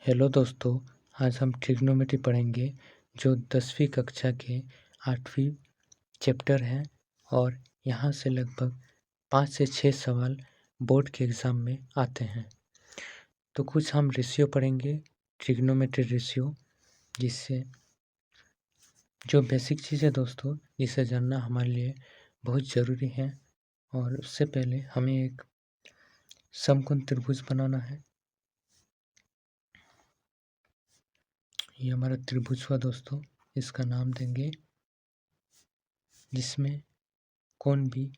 Hello दोस्तों, आज हम ट्रिग्नोमेट्री पढ़ेंगे जो 10वीं कक्षा के 8वीं चैप्टर है और यहाँ से लगभग 5 से 6 सवाल बोर्ड के एग्ज़ाम में आते हैं। तो कुछ हम रेशियो पढ़ेंगे, ट्रिग्नोमेट्री रेशियो, जिससे जो बेसिक चीज़ है दोस्तों, जिसे जानना हमारे लिए बहुत ज़रूरी है। और उससे पहले हमें एक समकोण त्रिभुज बनाना है। ये हमारा त्रिभुज हुआ दोस्तों, इसका नाम देंगे, जिसमें कोण भी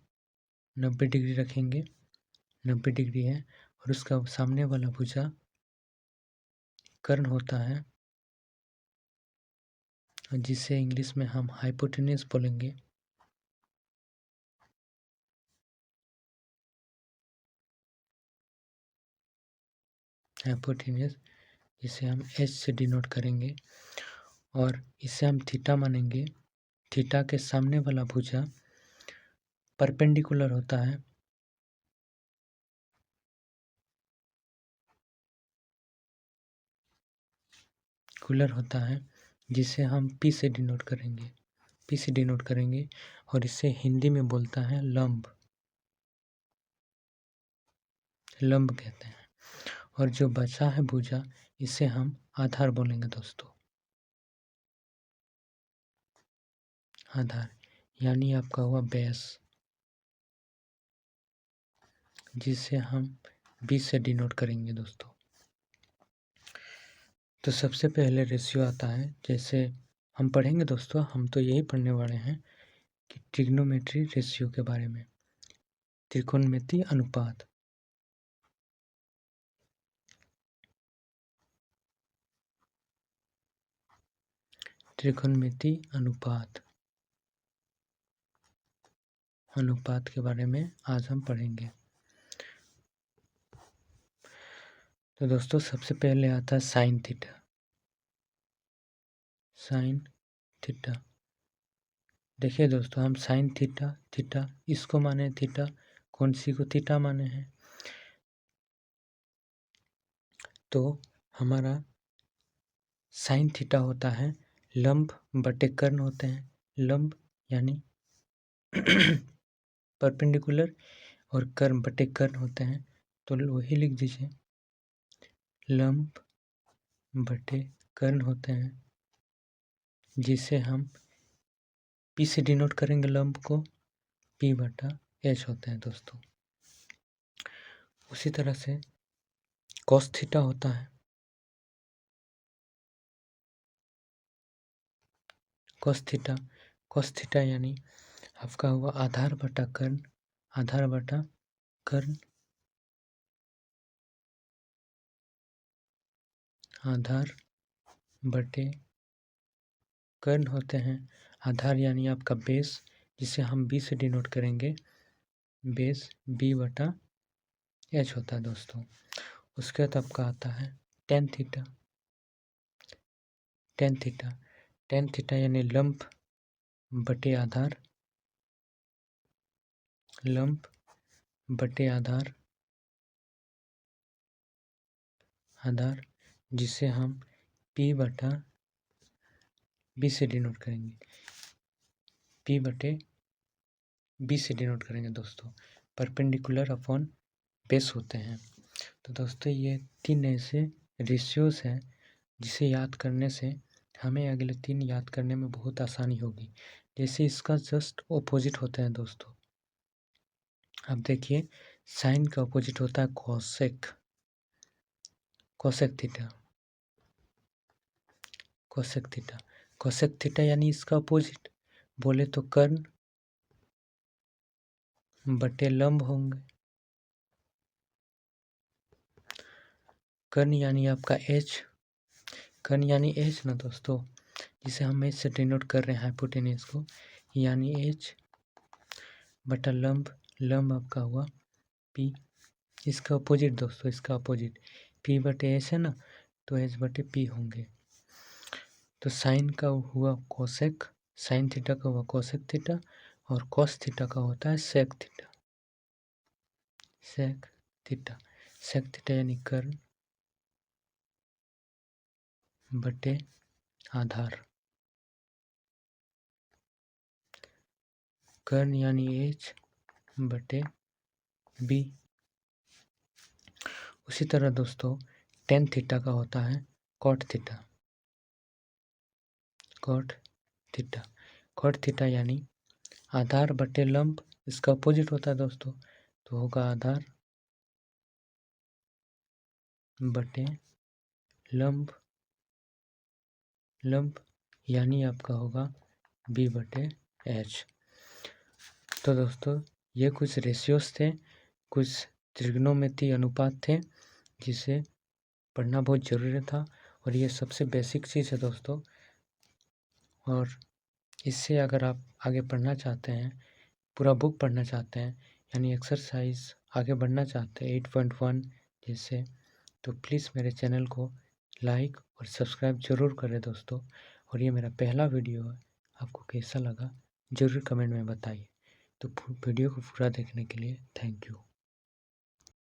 90 डिग्री रखेंगे, 90 डिग्री है और उसका सामने वाला भुजा कर्ण होता है, जिसे इंग्लिश में हम हाइपोटेन्यूज बोलेंगे। हाइपोटेन्यूज, जिसे हम एच से डिनोट करेंगे और इसे हम थीटा मानेंगे। थीटा के सामने वाला भुजा परपेंडिकुलर होता है, जिसे हम पी से डिनोट करेंगे और इसे हिंदी में बोलता है लंब कहते हैं। और जो बचा है भुजा, इसे हम आधार बोलेंगे दोस्तों। आधार यानी आपका हुआ बेस, जिसे हम बी से डिनोट करेंगे दोस्तों। तो सबसे पहले रेशियो आता है, जैसे हम पढ़ेंगे दोस्तों, हम तो यही पढ़ने वाले हैं कि ट्रिग्नोमेट्री रेशियो के बारे में, त्रिकोणमिति अनुपात। त्रिकोणमिति अनुपात के बारे में आज हम पढ़ेंगे। तो दोस्तों सबसे पहले आता है साइन थीटा। देखिए दोस्तों, हम साइन थीटा इसको माने थीटा, कौन सी को थीटा माने हैं, तो हमारा साइन थीटा होता है लंब बटे कर्ण होते हैं। लंब यानी परपेंडिकुलर और कर्ण बटे कर्ण होते हैं, तो वही लिख दीजिए, लंब बटे कर्ण होते हैं, जिसे हम पी से डिनोट करेंगे। लंब को पी बटा एच होता है दोस्तों। उसी तरह से कॉस थीटा होता है, कॉस थीटा यानी आपका हुआ आधार बटा कर्ण, आधार बटे कर्ण होते हैं। आधार यानी आपका बेस, जिसे हम बी से डिनोट करेंगे, बेस बी बटा एच होता है दोस्तों। उसके बाद आपका आता है टेन थीटा यानी लंब बटे आधार, जिसे हम P बटा B से डिनोट करेंगे, दोस्तों। परपेंडिकुलर अपॉन बेस होते हैं। तो दोस्तों ये 3 ऐसे रेशियोज हैं जिसे याद करने से हमें अगले 3 याद करने में बहुत आसानी होगी। जैसे इसका जस्ट ऑपोजिट होता है दोस्तों। अब देखिए, साइन का ऑपोजिट होता है कोसेक थीटा यानी इसका ऑपोजिट बोले तो कर्ण बटे लंब होंगे। कर्ण यानी आपका एच ना दोस्तों, जिसे हम एच से डिनोट कर रहे हैं हाइपोटेन्यूज को, यानी एच बटा लंब आपका हुआ पी। इसका अपोजिट दोस्तों, पी बटे एच है ना, तो एच बटे पी होंगे। तो साइन का हुआ कोसेक, साइन थीटा का हुआ कोसेक थीटा, और कॉस थीटा का होता है सेक थीटा यानी कर्ण बटे आधार। कर्ण यानी h बटे b। उसी तरह दोस्तों टेन थीटा का होता है cot theta. Cot theta, cot theta यानी आधार बटे लंब, इसका अपोजिट होता है दोस्तों, तो होगा आधार बटे लंब, लंब यानी आपका होगा b बटे h। तो दोस्तों ये कुछ रेशियोज थे, कुछ त्रिग्नोमेट्री अनुपात थे जिसे पढ़ना बहुत ज़रूरी था, और ये सबसे बेसिक चीज़ है दोस्तों। और इससे अगर आप आगे पढ़ना चाहते हैं, पूरा बुक पढ़ना चाहते हैं, यानी एक्सरसाइज आगे बढ़ना चाहते हैं 8.1 जैसे, तो प्लीज़ मेरे चैनल को लाइक और सब्सक्राइब ज़रूर करें दोस्तों। और ये मेरा पहला वीडियो है, आपको कैसा लगा ज़रूर कमेंट में बताइए। तो वीडियो को पूरा देखने के लिए थैंक यू।